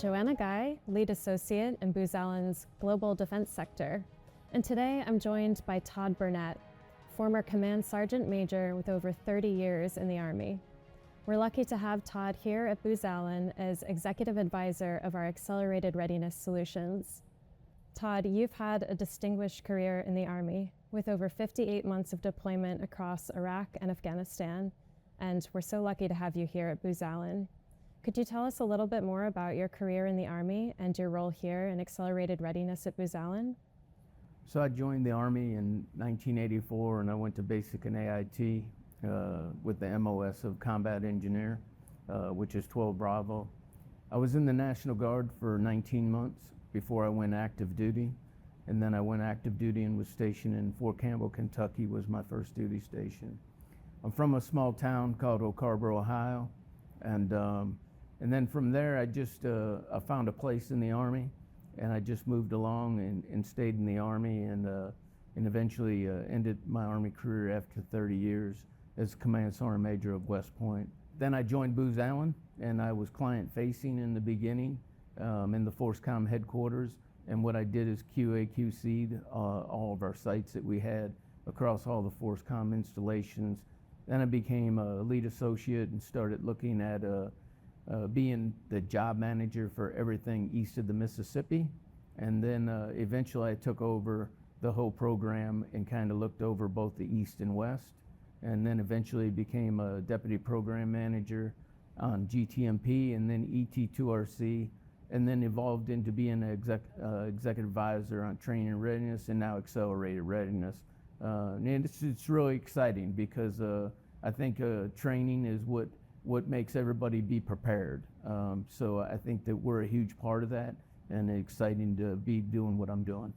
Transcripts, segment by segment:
Joanna Guy, Lead Associate in Booz Allen's Global Defense Sector, and today I'm joined by Todd Burnett, former Command Sergeant Major with over 30 years in the Army. We're lucky to have Todd here at Booz Allen as Executive Advisor of our Accelerated Readiness Solutions. Todd, you've had a distinguished career in the Army with over 58 months of deployment across Iraq and Afghanistan, and we're so lucky to have you here at Booz Allen. Could you tell us a little bit more about your career in the Army and your role here in Accelerated Readiness at Booz Allen? So I joined the Army in 1984 and I went to basic and AIT with the MOS of Combat Engineer, which is 12 Bravo. I was in the National Guard for 19 months before I went active duty. And then I went active duty and was stationed in Fort Campbell, Kentucky was my first duty station. I'm from a small town called Oak Harbor, Ohio. And then from there, I found a place in the Army, and I just moved along and stayed in the Army, and eventually ended my Army career after 30 years as Command Sergeant Major of West Point. Then I joined Booz Allen, and I was client-facing in the beginning in the ForceCom headquarters, and what I did is QA/QC'd all of our sites that we had across all the ForceCom installations. Then I became a lead associate and started looking at being the job manager for everything east of the Mississippi. And then eventually I took over the whole program and kind of looked over both the east and west. And then eventually became a deputy program manager on GTMP and then ET2RC, and then evolved into being an executive advisor on training and readiness and now accelerated readiness. And it's really exciting because I think training is what makes everybody be prepared. So I think that we're a huge part of that, and exciting to be doing what I'm doing.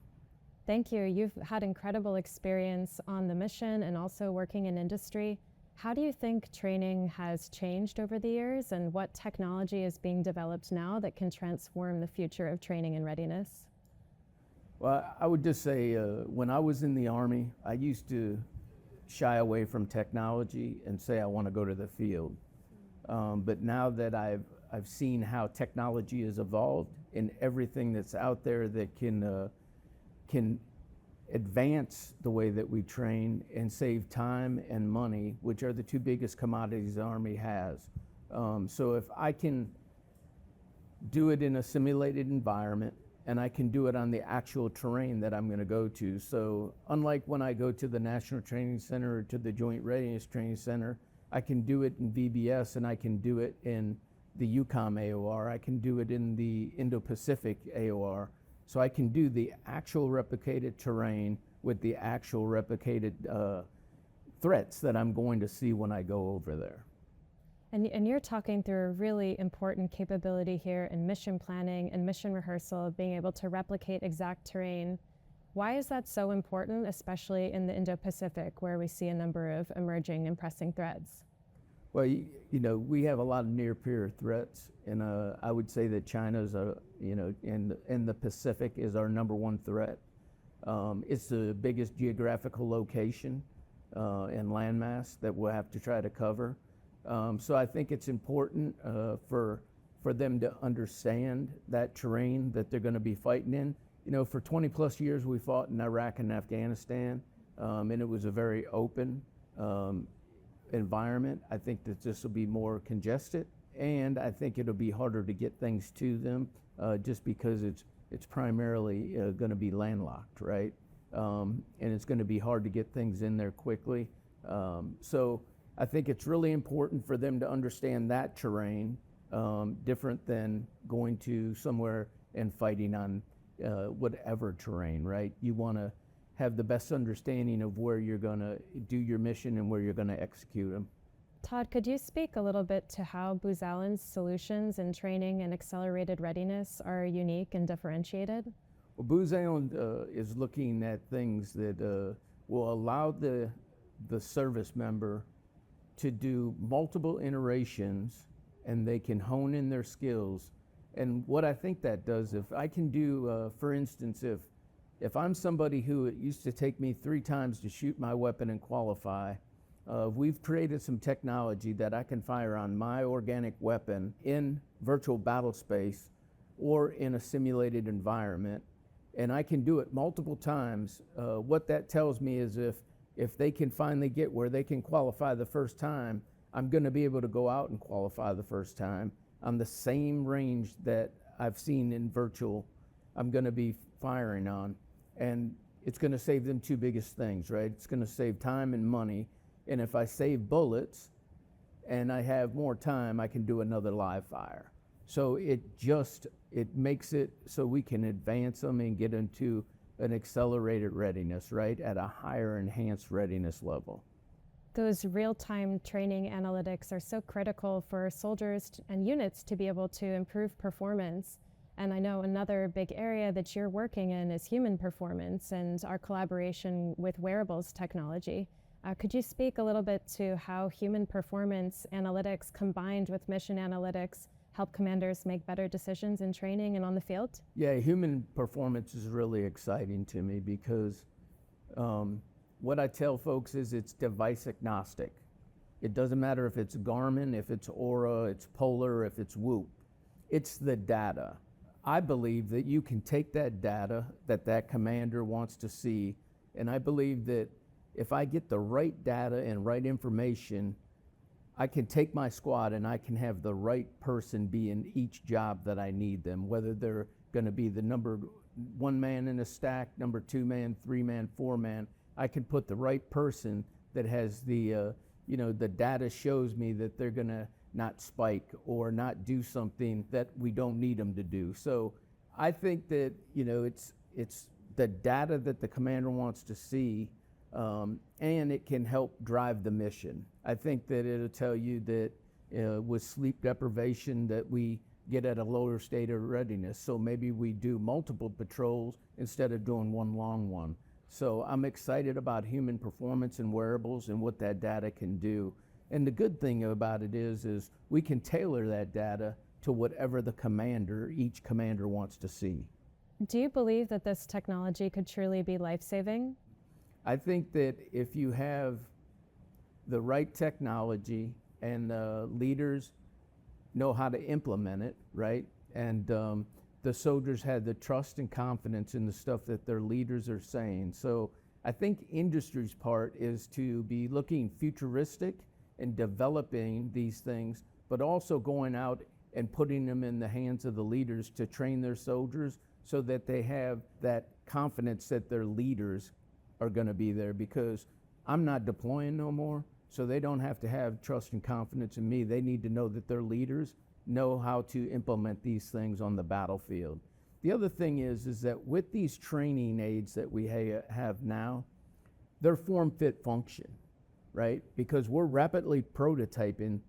Thank you. You've had incredible experience on the mission and also working in industry. How do you think training has changed over the years, and what technology is being developed now that can transform the future of training and readiness? Well, I would just say when I was in the Army, I used to shy away from technology and say I want to go to the field. But now that I've seen how technology has evolved and everything that's out there that can advance the way that we train and save time and money, which are the two biggest commodities the Army has. So if I can do it in a simulated environment and I can do it on the actual terrain that I'm going to go to. So unlike when I go to the National Training Center or to the Joint Readiness Training Center, I can do it in VBS and I can do it in the EUCOM AOR. I can do it in the Indo-Pacific AOR. So I can do the actual replicated terrain with the actual replicated threats that I'm going to see when I go over there. And you're talking through a really important capability here in mission planning and mission rehearsal, being able to replicate exact terrain. Why is that so important, especially in the Indo-Pacific, where we see a number of emerging and pressing threats? Well, you know, we have a lot of near-peer threats, and I would say that China's, in the Pacific is our #1 threat. It's the biggest geographical location and landmass that we'll have to try to cover. So I think it's important for them to understand that terrain that they're going to be fighting in. You know, for 20 plus years we fought in Iraq and Afghanistan, and it was a very open environment. I think that this will be more congested, and I think it'll be harder to get things to them just because it's primarily going to be landlocked, right? And it's going to be hard to get things in there quickly. So I think it's really important for them to understand that terrain, different than going to somewhere and fighting on whatever terrain, right? You want to have the best understanding of where you're going to do your mission and where you're going to execute them. Todd, could you speak a little bit to how Booz Allen's solutions in training and accelerated readiness are unique and differentiated? Well, Booz Allen is looking at things that will allow the service member to do multiple iterations, and they can hone in their skills. And what I think that does, if I can do, for instance, if I'm somebody who it used to take me 3 times to shoot my weapon and qualify, we've created some technology that I can fire on my organic weapon in virtual battle space or in a simulated environment, and I can do it multiple times. What that tells me is if they can finally get where they can qualify the first time, I'm going to be able to go out and qualify the first time on the same range that I've seen in virtual. I'm going to be firing on, and it's going to save them two biggest things, right? It's going to save time and money, and if I save bullets and I have more time, I can do another live fire. So it makes it so we can advance them and get into an accelerated readiness, right, at a higher enhanced readiness level. Those real-time training analytics are so critical for soldiers and units to be able to improve performance. And I know another big area that you're working in is human performance and our collaboration with wearables technology. Could you speak a little bit to how human performance analytics combined with mission analytics help commanders make better decisions in training and on the field? Yeah, human performance is really exciting to me because what I tell folks is it's device agnostic. It doesn't matter if it's Garmin, if it's Aura, it's Polar, if it's Whoop. It's the data. I believe that you can take that data that commander wants to see, and I believe that if I get the right data and right information, I can take my squad and I can have the right person be in each job that I need them, whether they're going to be the number one man in a stack, number 2 man, 3 man, 4 man. I can put the right person that has the data shows me that they're going to not spike or not do something that we don't need them to do. So I think that it's the data that the commander wants to see, and it can help drive the mission. I think that it'll tell you that with sleep deprivation that we get at a lower state of readiness. So maybe we do multiple patrols instead of doing one long one. So I'm excited about human performance and wearables and what that data can do. And the good thing about it is we can tailor that data to whatever each commander wants to see. Do you believe that this technology could truly be life-saving? I think that if you have the right technology and leaders know how to implement it, right? And the soldiers had the trust and confidence in the stuff that their leaders are saying. So I think industry's part is to be looking futuristic and developing these things, but also going out and putting them in the hands of the leaders to train their soldiers so that they have that confidence that their leaders are going to be there, because I'm not deploying no more, so they don't have to have trust and confidence in me. They need to know that their leaders know how to implement these things on the battlefield. The other thing is that with these training aids that we have now, they're form, fit, function, right? Because we're rapidly prototyping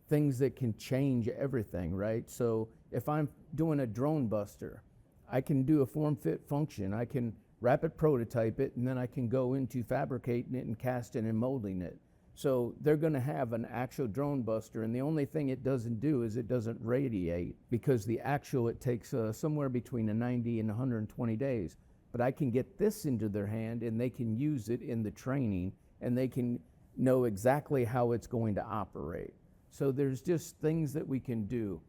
things that can change everything, right? So if I'm doing a drone buster, I can do a form, fit, function. I can rapid prototype it, and then I can go into fabricating it and casting and molding it. So they're going to have an actual drone buster, and the only thing it doesn't do is it doesn't radiate, because the actual, it takes somewhere between 90 and 120 days. But I can get this into their hand, and they can use it in the training, and they can know exactly how it's going to operate. So there's just things that we can do.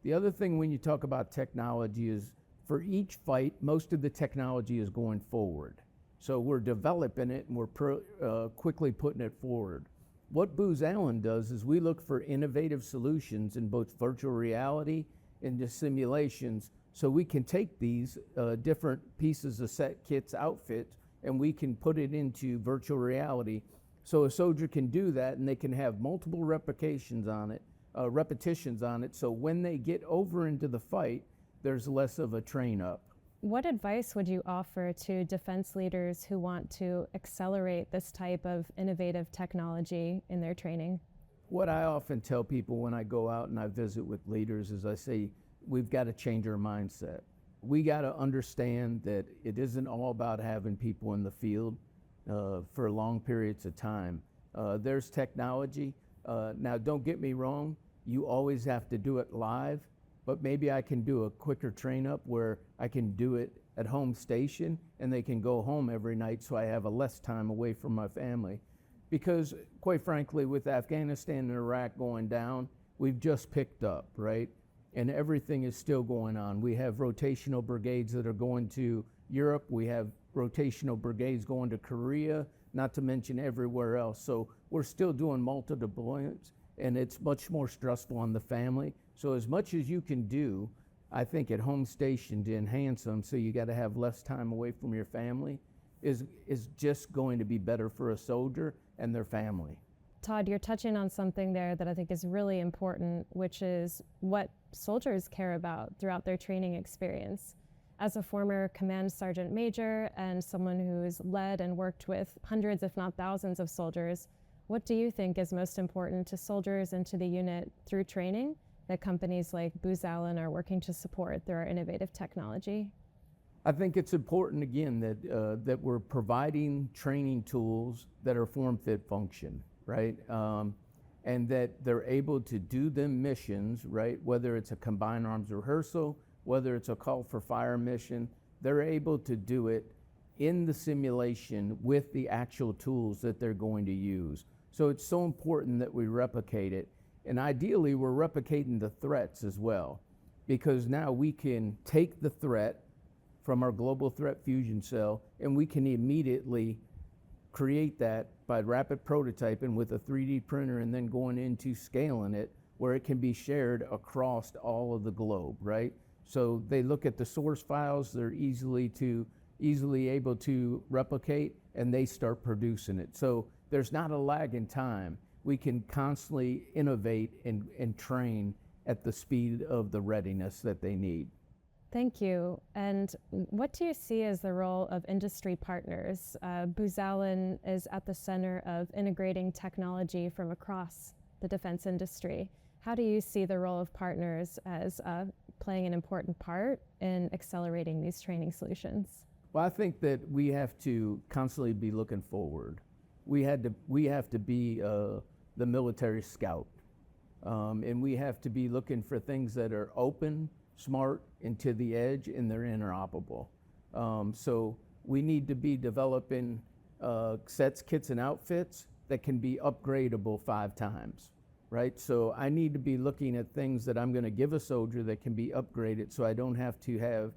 The other thing when you talk about technology is, for each fight, most of the technology is going forward. So we're developing it and we're quickly putting it forward. What Booz Allen does is we look for innovative solutions in both virtual reality and the simulations, so we can take these different pieces of set kits, outfits, and we can put it into virtual reality. So a soldier can do that, and they can have multiple repetitions on it, so when they get over into the fight, there's less of a train up. What advice would you offer to defense leaders who want to accelerate this type of innovative technology in their training? What I often tell people when I go out and I visit with leaders is I say, we've got to change our mindset. We got to understand that it isn't all about having people in the field for long periods of time. There's technology. Now, don't get me wrong, you always have to do it live, but maybe I can do a quicker train up where I can do it at home station and they can go home every night, so I have a less time away from my family. Because quite frankly, with Afghanistan and Iraq going down, we've just picked up, right? and everything is still going on. We have rotational brigades that are going to Europe. We have rotational brigades going to Korea, not to mention everywhere else. So we're still doing multi-deployments, and it's much more stressful on the family. So as much as you can do, I think at home station to enhance them, so you got to have less time away from your family, is just going to be better for a soldier and their family. Todd, you're touching on something there that I think is really important, which is what soldiers care about throughout their training experience. As a former command sergeant major and someone who's led and worked with hundreds, if not thousands, of soldiers, what do you think is most important to soldiers and to the unit through training that companies like Booz Allen are working to support through our innovative technology? I think it's important, again, that we're providing training tools that are form-fit function, right? And that they're able to do them missions, right? Whether it's a combined arms rehearsal, whether it's a call for fire mission, they're able to do it in the simulation with the actual tools that they're going to use. So it's so important that we replicate it. And ideally, we're replicating the threats as well, because now we can take the threat from our global threat fusion cell, and we can immediately create that by rapid prototyping with a 3D printer and then going into scaling it where it can be shared across all of the globe, right? So they look at the source files, they're easily able to replicate, and they start producing it. So there's not a lag in time. We can constantly innovate and train at the speed of the readiness that they need. Thank you. And what do you see as the role of industry partners? Booz Allen is at the center of integrating technology from across the defense industry. How do you see the role of partners as playing an important part in accelerating these training solutions? Well, I think that we have to constantly be looking forward. We have to be the military scout, and we have to be looking for things that are open, smart, and to the edge, and they're interoperable. So we need to be developing sets, kits, and outfits that can be upgradable 5 times, right? So I need to be looking at things that I'm going to give a soldier that can be upgraded, so I don't have to have,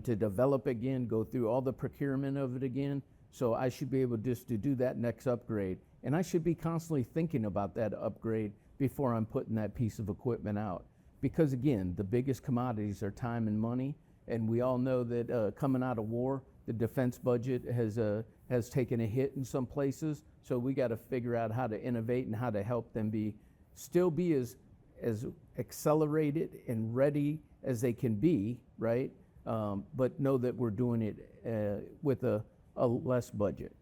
to develop again, go through all the procurement of it again. So I should be able just to do that next upgrade. And I should be constantly thinking about that upgrade before I'm putting that piece of equipment out. Because again, the biggest commodities are time and money, and we all know that coming out of war, the defense budget has taken a hit in some places. So we got to figure out how to innovate and how to help them still be as accelerated and ready as they can be, right? But know that we're doing it with a less budget.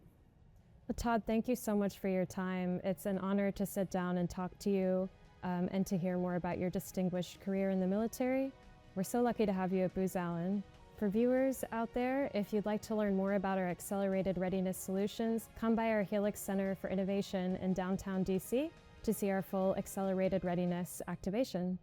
Well, Todd, thank you so much for your time. It's an honor to sit down and talk to you and to hear more about your distinguished career in the military. We're so lucky to have you at Booz Allen. For viewers out there, if you'd like to learn more about our accelerated readiness solutions, come by our Helix Center for Innovation in downtown DC to see our full accelerated readiness activation.